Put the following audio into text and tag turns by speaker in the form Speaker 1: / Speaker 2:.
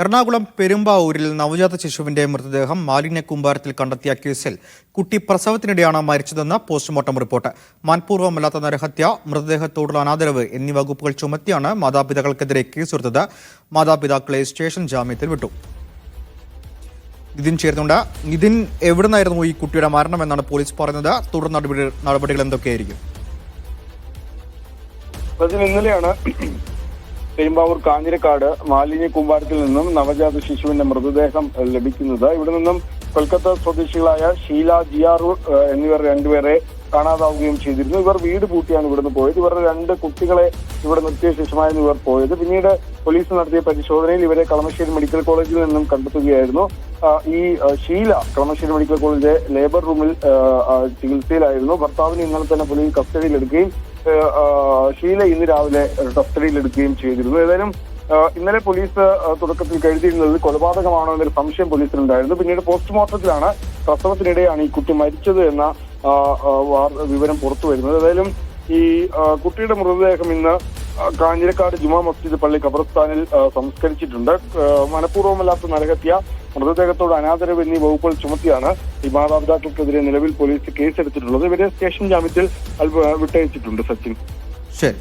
Speaker 1: എറണാകുളം പെരുമ്പാവൂരിൽ നവജാത ശിശുവിന്റെ മൃതദേഹം മാലിന്യ കൂമ്പാരത്തിൽ കണ്ടെത്തിയ കേസിൽ കുട്ടി പ്രസവത്തിനിടെയാണ് മരിച്ചതെന്ന് പോസ്റ്റ്മോർട്ടം റിപ്പോർട്ട്. മനഃപൂർവ്വമല്ലാത്ത നരഹത്യ, മൃതദേഹത്തോടുള്ള അനാദരവ് എന്നീ വകുപ്പുകൾ ചുമത്തിയാണ് മാതാപിതാക്കൾക്കെതിരെ കേസെടുത്തത്. മാതാപിതാക്കളെ സ്റ്റേഷൻ ജാമ്യത്തിൽ വിട്ടു. നിതിൻ ചേർന്നുണ്ട്. നിതിൻ, എവിടുന്നായിരുന്നു ഈ കുട്ടിയുടെ മരണം എന്നാണ് പോലീസ് പറയുന്നത്? തുടർ നടപടികൾ എന്തൊക്കെയായിരിക്കും?
Speaker 2: ഇന്നലെയാണ് പെരുമ്പാവൂർ കാഞ്ഞിരക്കാട് മാലിന്യ കൂമ്പാരത്തിൽ നിന്നും നവജാത ശിശുവിന്റെ മൃതദേഹം ലഭിക്കുന്നത്. ഇവിടെ നിന്നും കൊൽക്കത്ത സ്വദേശികളായ ഷീല, ജിയാറൂർ എന്നിവർ രണ്ടുപേരെ കാണാതാവുകയും ചെയ്തിരുന്നു. ഇവർ വീട് പൂട്ടിയാണ് ഇവിടുന്ന് പോയത്. ഇവരുടെ 2 കുട്ടികളെ ഇവിടെ നിർത്തിയ ശേഷമായിരുന്നു ഇവർ പോയത്. പിന്നീട് പോലീസ് നടത്തിയ പരിശോധനയിൽ ഇവരെ കളമശ്ശേരി മെഡിക്കൽ കോളേജിൽ നിന്നും കണ്ടെത്തുകയായിരുന്നു. ഈ ഷീല കളമശ്ശേരി മെഡിക്കൽ കോളേജിലെ ലേബർ റൂമിൽ ചികിത്സയിലായിരുന്നു. ഭർത്താവിനെ ഇന്നലെ തന്നെ പോലീസ് കസ്റ്റഡിയിലെടുക്കുകയും ഷീല ഇന്ന് രാവിലെ കസ്റ്റഡിയിലെടുക്കുകയും ചെയ്തിരുന്നു. ഏതായാലും ഇന്നലെ പോലീസ് തുടക്കത്തിൽ കരുതിയിരുന്നത് കൊലപാതകമാണോ എന്നൊരു സംശയം പോലീസിനുണ്ടായിരുന്നു. പിന്നീട് പോസ്റ്റ്മോർട്ടത്തിലാണ് പ്രസവത്തിനിടെയാണ് ഈ കുട്ടി മരിച്ചത് എന്ന വിവരം പുറത്തു വരുന്നത്. ഏതായാലും ഈ കുട്ടിയുടെ മൃതദേഹം ഇന്ന് കാഞ്ഞിരക്കാട് ജുമാ മസ്ജിദ് പള്ളി ഖബർസ്ഥാനിൽ സംസ്കരിച്ചിട്ടുണ്ട്. മനഃപൂർവ്വമല്ലാത്ത നരഹത്യ, മൃതദേഹത്തോട് അനാദരവ് എന്നീ വകുപ്പുകൾ ചുമത്തിയാണ് ഈ മാതാപിതാക്കൾക്കെതിരെ നിലവിൽ പോലീസ് കേസെടുത്തിട്ടുള്ളത്. ഇവരെ സ്റ്റേഷൻ ജാമ്യത്തിൽ വിട്ടയച്ചിട്ടുണ്ട്. സച്ചിൻ,
Speaker 1: ശരി.